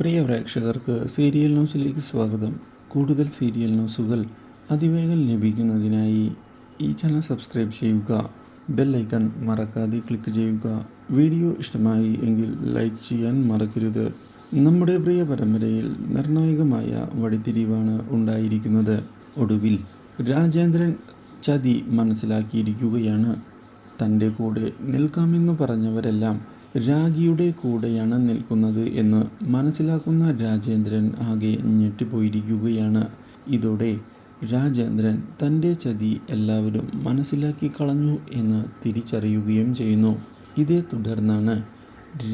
പ്രിയ പ്രേക്ഷകർക്ക് സീരിയൽ ന്യൂസിലേക്ക് സ്വാഗതം. കൂടുതൽ സീരിയൽ ന്യൂസുകൾ അതിവേഗം ലഭിക്കുന്നതിനായി ഈ ചാനൽ സബ്സ്ക്രൈബ് ചെയ്യുക. ബെൽ ഐക്കൺ മറക്കാതെ ക്ലിക്ക് ചെയ്യുക. വീഡിയോ ഇഷ്ടമായി എങ്കിൽ ലൈക്ക് ചെയ്യാൻ മറക്കരുത്. നമ്മുടെ പ്രിയ പരമ്പരയിൽ നിർണായകമായ വഴിത്തിരിവാണ് ഉണ്ടായിരിക്കുന്നത്. ഒടുവിൽ രാജേന്ദ്രൻ ചതി മനസ്സിലാക്കിയിരിക്കുകയാണ്. തൻ്റെ കൂടെ നിൽക്കാമെന്ന് പറഞ്ഞവരെല്ലാം രാഖിയുടെ കൂടെയാണ് നിൽക്കുന്നത് എന്ന് മനസ്സിലാക്കുന്ന രാജേന്ദ്രൻ ആകെ ഞെട്ടിപ്പോയിരിക്കുകയാണ്. ഇതോടെ രാജേന്ദ്രൻ തൻ്റെ ചതി എല്ലാവരും മനസ്സിലാക്കി കളഞ്ഞു എന്ന് തിരിച്ചറിയുകയും ചെയ്യുന്നു. ഇതേ തുടർന്നാണ്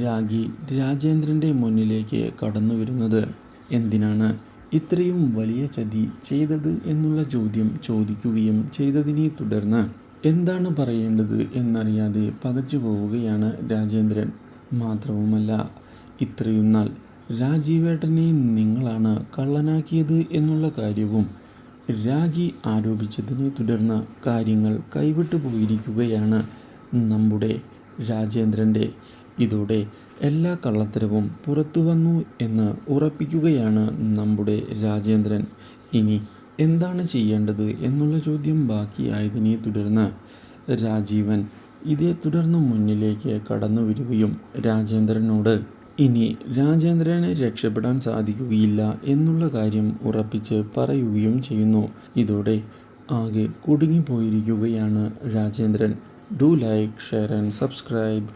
രാഖി രാജേന്ദ്രൻ്റെ മുന്നിലേക്ക് കടന്നു വരുന്നത്. എന്തിനാണ് ഇത്രയും വലിയ ചതി ചെയ്തത് എന്നുള്ള ചോദ്യം ചോദിക്കുകയും ചെയ്തതിനെ തുടർന്ന് എന്താണ് പറയേണ്ടത് എന്നറിയാതെ പകച്ചു പോവുകയാണ് രാജേന്ദ്രൻ. മാത്രവുമല്ല, ഇത്രയും നാൾ രാജീവേട്ടനെ നിങ്ങളാണ് കള്ളനാക്കിയത് എന്നുള്ള കാര്യവും രാഖി ആരോപിച്ചതിനെ തുടർന്ന് കാര്യങ്ങൾ കൈവിട്ടു പോയിരിക്കുകയാണ് നമ്മുടെ രാജേന്ദ്രൻ്റെ. ഇതോടെ എല്ലാ കള്ളത്തരവും പുറത്തു വന്നു എന്ന് ഉറപ്പിക്കുകയാണ് നമ്മുടെ രാജേന്ദ്രൻ. ഇനി എന്താണ് ചെയ്യേണ്ടത് എന്നുള്ള ചോദ്യം ബാക്കിയായതിനെ തുടർന്ന് രാജീവൻ ഇതേ തുടർന്ന് മുന്നിലേക്ക് കടന്നു വരികയും രാജേന്ദ്രനോട് ഇനി രാജേന്ദ്രനെ രക്ഷപ്പെടാൻ സാധിക്കുകയില്ല എന്നുള്ള കാര്യം ഉറപ്പിച്ച് പറയുകയും ചെയ്യുന്നു. ഇതോടെ ആകെ കുടുങ്ങിപ്പോയിരിക്കുകയാണ് Rajendran. Do like, share and subscribe.